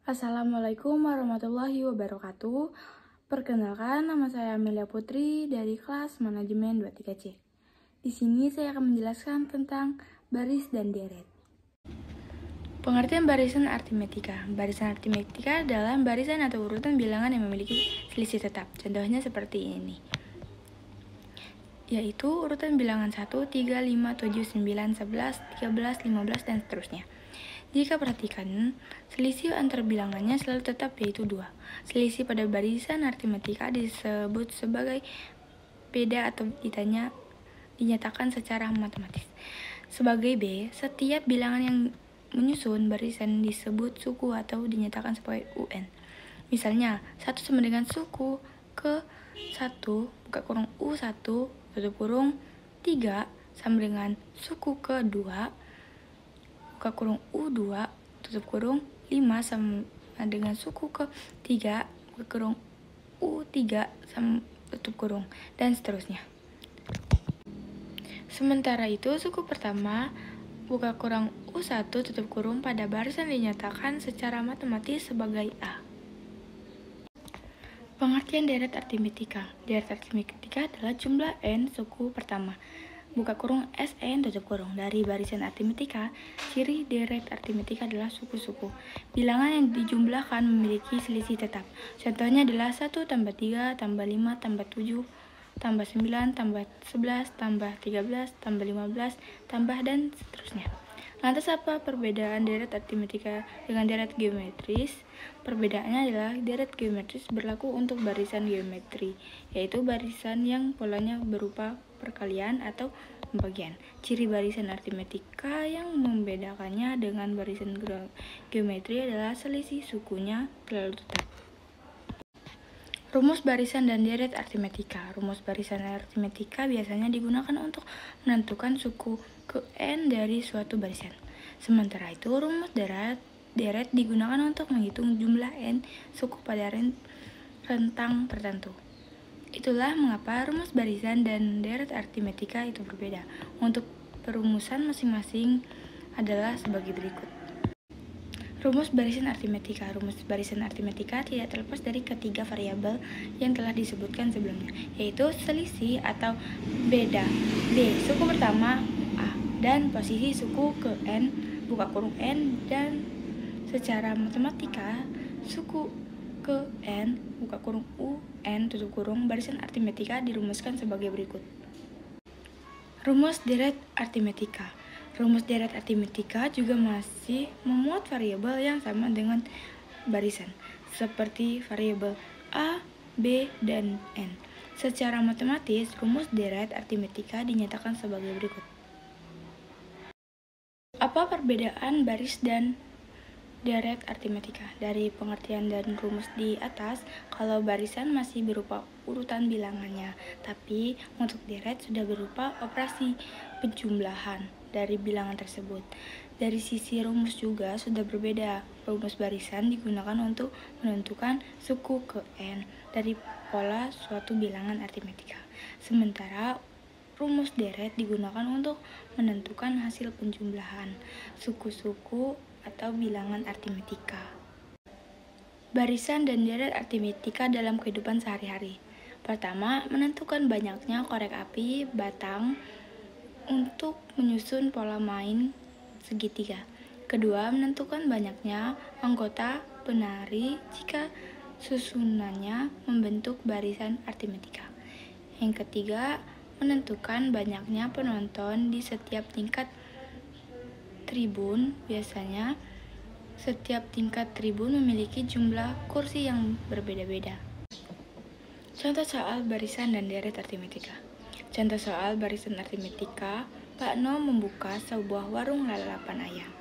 Assalamualaikum warahmatullahi wabarakatuh. Perkenalkan, nama saya Amelia Putri dari kelas Manajemen 23C. Di sini saya akan menjelaskan tentang baris dan deret. Pengertian barisan aritmetika. Barisan aritmetika adalah barisan atau urutan bilangan yang memiliki selisih tetap. Contohnya seperti ini, yaitu urutan bilangan 1, 3, 5, 7, 9, 11, 13, 15, dan seterusnya. Jika perhatikan, selisih antar bilangannya selalu tetap, yaitu 2. Selisih pada barisan aritmetika disebut sebagai beda atau dinyatakan secara matematis. Sebagai B, setiap bilangan yang menyusun barisan disebut suku atau dinyatakan sebagai UN. Misalnya, 1 sama dengan suku ke 1, buka kurung U1, tutup kurung 3, sama dengan suku ke 2, buka kurung U2, tutup kurung 5, sama dengan suku ke 3, buka kurung U3, sama tutup kurung, dan seterusnya. Sementara itu, suku pertama, buka kurung U1, tutup kurung, pada barisan dinyatakan secara matematis sebagai A. Pengertian deret aritmetika. Deret aritmetika adalah jumlah N suku pertama, buka kurung SN, tutup kurung, dari barisan aritmetika. Ciri deret aritmetika adalah suku-suku. Bilangan yang dijumlahkan memiliki selisih tetap. Contohnya adalah 1 tambah 3 tambah 5 tambah 7 tambah 9 tambah 11 tambah 13 tambah 15 tambah dan seterusnya. Lantas apa perbedaan deret aritmetika dengan deret geometris? Perbedaannya adalah deret geometris berlaku untuk barisan geometri, yaitu barisan yang polanya berupa perkalian atau pembagian. Ciri barisan aritmetika yang membedakannya dengan barisan geometri adalah selisih sukunya terlalu tetap. Rumus barisan dan deret aritmetika. Rumus barisan aritmetika biasanya digunakan untuk menentukan suku ke N dari suatu barisan. Sementara itu, rumus deret digunakan untuk menghitung jumlah N suku pada rentang tertentu. Itulah mengapa rumus barisan dan deret aritmetika itu berbeda. Untuk perumusan masing-masing adalah sebagai berikut. Rumus barisan aritmetika. Rumus barisan aritmetika tidak terlepas dari ketiga variabel yang telah disebutkan sebelumnya, yaitu selisih atau beda B, suku pertama A, dan posisi suku ke N, buka kurung N, dan secara matematika, suku ke N, buka kurung U, N, tutup kurung, barisan aritmetika dirumuskan sebagai berikut. Rumus deret aritmetika. Rumus deret aritmetika juga masih memuat variabel yang sama dengan barisan, seperti variabel A, B, dan N. Secara matematis, rumus deret aritmetika dinyatakan sebagai berikut. Apa perbedaan baris dan deret aritmetika? Dari pengertian dan rumus di atas, kalau barisan masih berupa urutan bilangannya, tapi untuk deret sudah berupa operasi penjumlahan dari bilangan tersebut. Dari sisi rumus juga sudah berbeda. Rumus barisan digunakan untuk menentukan suku ke N dari pola suatu bilangan aritmetika. Sementara rumus deret digunakan untuk menentukan hasil penjumlahan suku-suku atau bilangan aritmetika. Barisan dan deret aritmetika dalam kehidupan sehari-hari. Pertama, menentukan banyaknya korek api batang untuk menyusun pola main segitiga. Kedua, menentukan banyaknya anggota penari jika susunannya membentuk barisan aritmetika. Yang ketiga, menentukan banyaknya penonton di setiap tingkat tribun. Biasanya, setiap tingkat tribun memiliki jumlah kursi yang berbeda-beda. Contoh soal barisan dan deret aritmetika. Contoh soal barisan aritmetika, Pak No membuka sebuah warung lalapan ayam.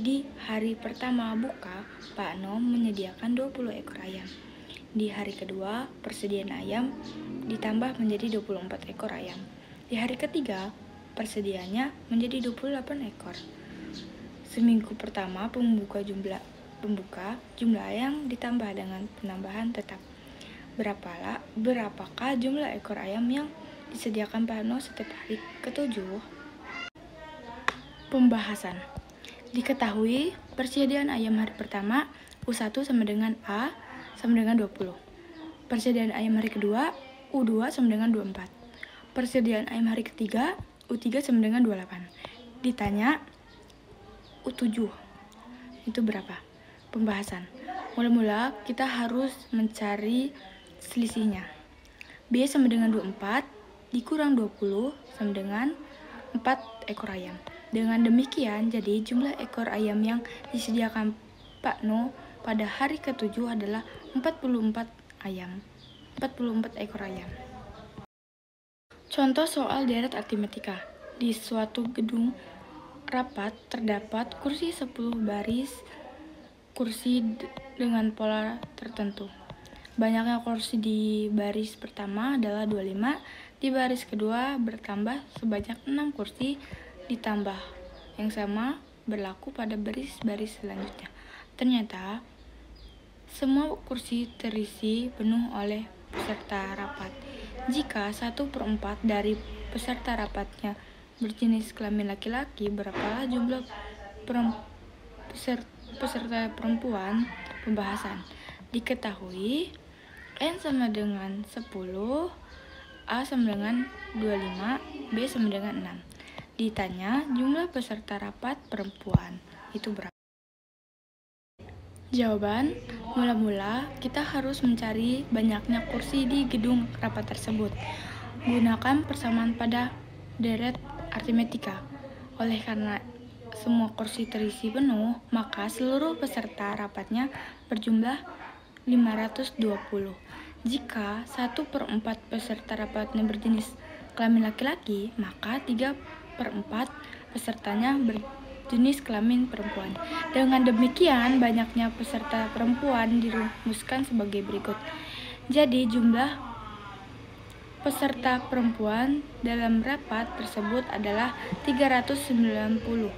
Di hari pertama buka, Pak No menyediakan 20 ekor ayam. Di hari kedua, persediaan ayam ditambah menjadi 24 ekor ayam. Di hari ketiga, persediaannya menjadi 28 ekor. Seminggu pertama pembuka jumlah ayam ditambah dengan penambahan tetap. Berapakah jumlah ekor ayam yang disediakan Pak No setiap hari ketujuh? Pembahasan. Diketahui persediaan ayam hari pertama U1 sama dengan A sama dengan 20. Persediaan ayam hari kedua U2 sama dengan 24. Persediaan ayam hari ketiga U3 sama dengan 28. Ditanya U7 itu berapa? Pembahasan. Mula-mula kita harus mencari selisihnya. B sama dengan 24 dikurang 20 sama dengan 4 ekor ayam. Dengan demikian, jadi jumlah ekor ayam yang disediakan Pak No pada hari ke-7 adalah 44 ekor ayam. Contoh soal deret aritmetika. Di suatu gedung rapat terdapat kursi 10 baris kursi dengan pola tertentu. Banyaknya kursi di baris pertama adalah 25, di baris kedua bertambah sebanyak 6 kursi, ditambah yang sama berlaku pada baris-baris selanjutnya. Ternyata semua kursi terisi penuh oleh peserta rapat. Jika 1/4 dari peserta rapatnya berjenis kelamin laki-laki, berapalah jumlah peserta perempuan? Pembahasan. Diketahui N sama dengan 10, A sama dengan 25, B sama dengan 6. Ditanya jumlah peserta rapat perempuan itu berapa? Jawaban, mula-mula kita harus mencari banyaknya kursi di gedung rapat tersebut. Gunakan persamaan pada deret aritmetika. Oleh karena semua kursi terisi penuh, maka seluruh peserta rapatnya berjumlah 520. Jika 1/4 peserta rapatnya berjenis kelamin laki-laki, maka 3/4 pesertanya berjenis kelamin perempuan. Dengan demikian, banyaknya peserta perempuan dirumuskan sebagai berikut. Jadi, jumlah peserta perempuan dalam rapat tersebut adalah 390.